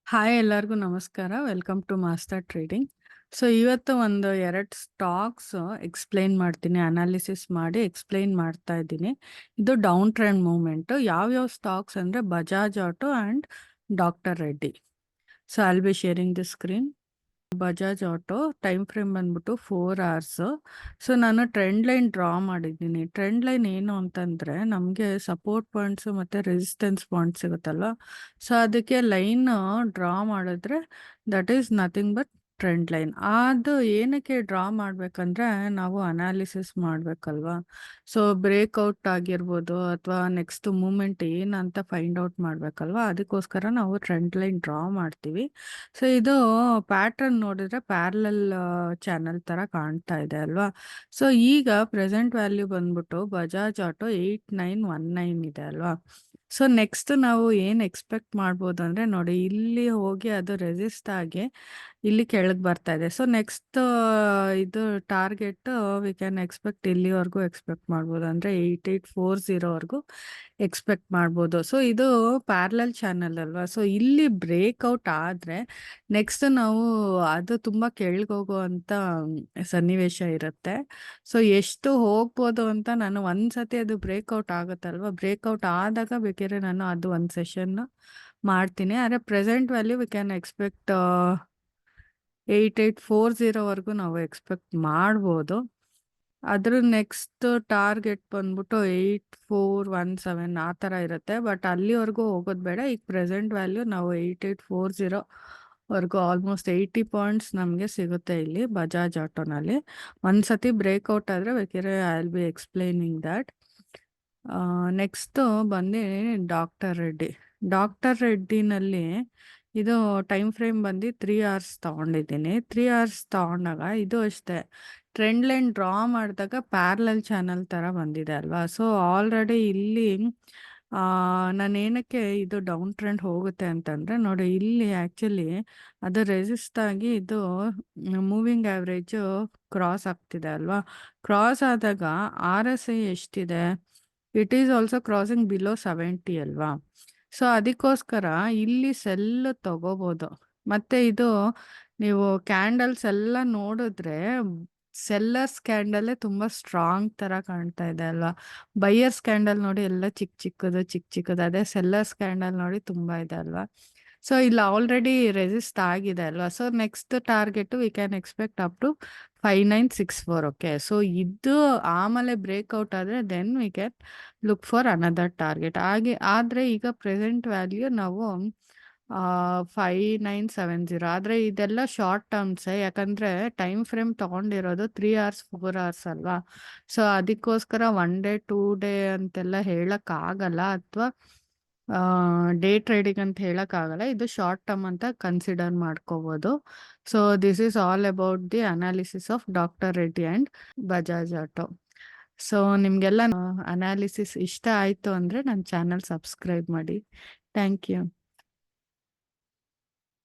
Hi ಎಲ್ಲರಿಗೂ ನಮಸ್ಕಾರ. Welcome to master trading. So ಇವತ್ತು ಒಂದು 2 ಸ್ಟಾಕ್ಸ್ ಎಕ್ಸ್‌ಪ್ಲೇನ್ ಮಾಡ್ತೀನಿ. ಅನಾಲಿಸಿಸ್ ಮಾಡಿ ಎಕ್ಸ್‌ಪ್ಲೇನ್ ಮಾಡ್ತಾ ಇದ್ದೀನಿ. ಇದು ಡೌನ್ ಟ್ರೆಂಡ್ ಮೂವ್‌ಮೆಂಟ್. ಯಾವ್ಯಾವ ಸ್ಟಾಕ್ಸ್ ಅಂದ್ರೆ Bajaj auto and doctor Reddy. So I will be sharing the screen. Bajaj auto time frame ಬಂದ್ಬಿಟ್ಟು 4 ಅವರ್ಸ್. ಸೊ ನಾನು ಟ್ರೆಂಡ್ ಲೈನ್ ಡ್ರಾ ಮಾಡಿದ್ದೀನಿ. ಟ್ರೆಂಡ್ ಲೈನ್ ಏನು ಅಂತಂದ್ರೆ ನಮಗೆ ಸಪೋರ್ಟ್ ಪಾಯಿಂಟ್ಸ್ ಮತ್ತೆ ರೆಸಿಸ್ಟೆನ್ಸ್ ಪಾಯಿಂಟ್ ಸಿಗುತ್ತಲ್ವ. ಸೊ ಅದಕ್ಕೆ ಲೈನ್ ಡ್ರಾ ಮಾಡಿದ್ರೆ that is nothing but trend line. ಅದು ಏನಕ್ಕೆ ಡ್ರಾ ಮಾಡ್ಬೇಕಂದ್ರೆ ನಾವು ಅನಾಲಿಸಿಸ್ ಮಾಡ್ಬೇಕಲ್ವಾ. ಸೊ ಬ್ರೇಕ್ಔಟ್ ಆಗಿರ್ಬೋದು ಅಥವಾ ನೆಕ್ಸ್ಟ್ ಮೂಮೆಂಟ್ ಏನಂತ ಫೈಂಡ್ ಔಟ್ ಮಾಡ್ಬೇಕಲ್ವಾ, ಅದಕ್ಕೋಸ್ಕರ ನಾವು ಟ್ರೆಂಡ್ ಲೈನ್ ಡ್ರಾ ಮಾಡ್ತೀವಿ. ಸೊ ಇದು ಪ್ಯಾಟರ್ನ್ ನೋಡಿದ್ರೆ ಪ್ಯಾರಲಲ್ ಚಾನಲ್ ತರ ಕಾಣ್ತಾ ಇದೆ ಅಲ್ವಾ. ಸೊ ಈಗ ಪ್ರೆಸೆಂಟ್ ವ್ಯಾಲ್ಯೂ ಬಂದ್ಬಿಟ್ಟು ಬಜಾಜ್ ಆಟೋ 8919 ಇದೆ ಅಲ್ವಾ. ಸೊ ನೆಕ್ಸ್ಟ್ ನಾವು ಏನ್ ಎಕ್ಸ್ಪೆಕ್ಟ್ ಮಾಡ್ಬೋದು ಅಂದ್ರೆ ನೋಡಿ, ಇಲ್ಲಿ ಹೋಗಿ ಅದು ರೆಸಿಸ್ಟ್ ಆಗಿ ಇಲ್ಲಿ ಕೆಳಗೆ ಬರ್ತಾ ಇದೆ. ಸೊ ನೆಕ್ಸ್ಟ್ ಇದು ಟಾರ್ಗೆಟ್ ವಿ ಕ್ಯಾನ್ ಎಕ್ಸ್ಪೆಕ್ಟ್ ಇಲ್ಲಿವರೆಗೂ ಎಕ್ಸ್ಪೆಕ್ಟ್ ಮಾಡ್ಬೋದು, ಅಂದ್ರೆ 8840 ವರೆಗೂ ಎಕ್ಸ್ಪೆಕ್ಟ್ ಮಾಡ್ಬೋದು. ಸೊ ಇದು ಪ್ಯಾರಲಲ್ ಚಾನಲ್ ಅಲ್ವಾ. ಸೊ ಇಲ್ಲಿ ಬ್ರೇಕ್ಔಟ್ ಆದ್ರೆ ನೆಕ್ಸ್ಟ್ ನಾವು ಅದು ತುಂಬಾ ಕೆಳಗೋಗುವಂತ ಸನ್ನಿವೇಶ ಇರುತ್ತೆ. ಸೊ ಎಷ್ಟು ಹೋಗ್ಬೋದು ಅಂತ ನಾನು ಒಂದ್ಸತಿ ಅದು ಬ್ರೇಕ್ಔಟ್ ಆಗುತ್ತಲ್ವಾ, ಬ್ರೇಕ್ಔಟ್ ಆದಾಗ ಬೇಕಾದ್ರೆ ನಾನು ಅದು ಒಂದು ಸೆಷನ್ ಮಾಡ್ತೀನಿ. ಆದರೆ present value V can expect 8840 ವರೆಗೂ ನಾವು ಎಕ್ಸ್ಪೆಕ್ಟ್ ಮಾಡ್ಬೋದು. ಅದ್ರ ನೆಕ್ಸ್ಟ್ ಟಾರ್ಗೆಟ್ ಬಂದ್ಬಿಟ್ಟು 8417 ಆ ಥರ ಇರುತ್ತೆ. ಬಟ್ ಅಲ್ಲಿವರೆಗೂ ಹೋಗೋದು ಬೇಡ. ಈಗ ಪ್ರೆಸೆಂಟ್ ವ್ಯಾಲ್ಯೂ ನಾವು 8840 ವರೆಗೂ ಆಲ್ಮೋಸ್ಟ್ 80 ಪಾಯಿಂಟ್ಸ್ ನಮಗೆ ಸಿಗುತ್ತೆ ಇಲ್ಲಿ ಬಜಾಜ್ ಆಟೋನಲ್ಲಿ. ಒಂದ್ಸತಿ ಬ್ರೇಕ್ಔಟ್ ಆದರೆ ಬೇಕಾದ್ರೆ I will B explaining that. Next ಬಂದು ಡಾಕ್ಟರ್ ರೆಡ್ಡಿ. ಡಾಕ್ಟರ್ ರೆಡ್ಡಿನಲ್ಲಿ ಇದು ಟೈಮ್ ಫ್ರೇಮ್ ಬಂದು 3 ಅವರ್ಸ್ ತೊಗೊಂಡಿದ್ದೀನಿ. 3 ಅವರ್ಸ್ ತೊಗೊಂಡಾಗ ಇದು ಅಷ್ಟೇ ಟ್ರೆಂಡ್ ಲೈನ್ ಡ್ರಾ ಮಾಡಿದಾಗ ಪ್ಯಾರಲಲ್ ಚಾನಲ್ ಥರ ಬಂದಿದೆ ಅಲ್ವಾ. ಸೊ ಆಲ್ರೆಡಿ ಇಲ್ಲಿ ನಾನು ಏನಕ್ಕೆ ಇದು ಡೌನ್ ಟ್ರೆಂಡ್ ಹೋಗುತ್ತೆ ಅಂತಂದರೆ ನೋಡಿ, ಇಲ್ಲಿ ಆ್ಯಕ್ಚುಲಿ ಅದು ರೆಸಿಸ್ಟ್ ಆಗಿ ಇದು ಮೂವಿಂಗ್ ಆ್ಯಾವ್ರೇಜು ಕ್ರಾಸ್ ಆಗ್ತಿದೆ ಅಲ್ವಾ. ಕ್ರಾಸ್ ಆದಾಗ ಆರ್ ಎಸ್ ಐ ಎಷ್ಟಿದೆ, it is also crossing below 70 ಅಲ್ವಾ. ಸೊ ಅದಕ್ಕೋಸ್ಕರ ಇಲ್ಲಿ ಸೆಲ್ ತಗೋಬೋದು. ಮತ್ತೆ ಇದು ನೀವು ಕ್ಯಾಂಡಲ್ಸ್ ಎಲ್ಲ ನೋಡಿದ್ರೆ ಸೆಲ್ಲರ್ಸ್ ಕ್ಯಾಂಡಲೇ ತುಂಬ ಸ್ಟ್ರಾಂಗ್ ಥರ ಕಾಣ್ತಾ ಇದೆ ಅಲ್ವಾ. ಬೈಯರ್ಸ್ ಕ್ಯಾಂಡಲ್ ನೋಡಿ ಎಲ್ಲ ಚಿಕ್ಕ ಚಿಕ್ಕದು, ಅದೇ ಸೆಲ್ಲರ್ಸ್ ಕ್ಯಾಂಡಲ್ ನೋಡಿ ತುಂಬ ಇದೆ ಅಲ್ವಾ. ಸೊ ಇಲ್ಲಿ ಆಲ್ರೆಡಿ ರೆಸಿಸ್ಟ್ ಆಗಿದೆ ಅಲ್ವಾ. So next target we can expect up to 5964. Okay, so ಇದು ಆಮೇಲೆ ಬ್ರೇಕ್ಔಟ್ ಆದರೆ then we can look for another target. ಆದರೆ ಈಗ ಪ್ರೆಸೆಂಟ್ ವ್ಯಾಲ್ಯೂ ನಾವು 5970. ಆದರೆ ಇದೆಲ್ಲ ಶಾರ್ಟ್ ಟರ್ಮ್ಸೇ, ಯಾಕಂದರೆ ಟೈಮ್ ಫ್ರೇಮ್ ತೊಗೊಂಡಿರೋದು 3 ಅವರ್ಸ್ 4 ಅವರ್ಸ್ ಅಲ್ವಾ. ಸೊ ಅದಕ್ಕೋಸ್ಕರ 1 ಡೇ 2 ಡೇ ಅಂತೆಲ್ಲ ಹೇಳೋಕ್ಕಾಗಲ್ಲ, ಅಥವಾ ಡೇ ಟ್ರೇಡಿಂಗ್ ಅಂತ ಹೇಳೋಕ್ಕಾಗಲ್ಲ. ಇದು ಶಾರ್ಟ್ ಟರ್ಮ್ ಅಂತ ಕನ್ಸಿಡರ್ ಮಾಡ್ಕೋಬೋದು. So this is all about the analysis of doctor Reddy and Bajaj auto. So ನಿಮಗೆಲ್ಲ ಅನಾಲಿಸಿಸ್ ಇಷ್ಟ ಆಯಿತು ಅಂದರೆ ನನ್ನ ಚಾನಲ್ ಸಬ್ಸ್ಕ್ರೈಬ್ ಮಾಡಿ. Thank you.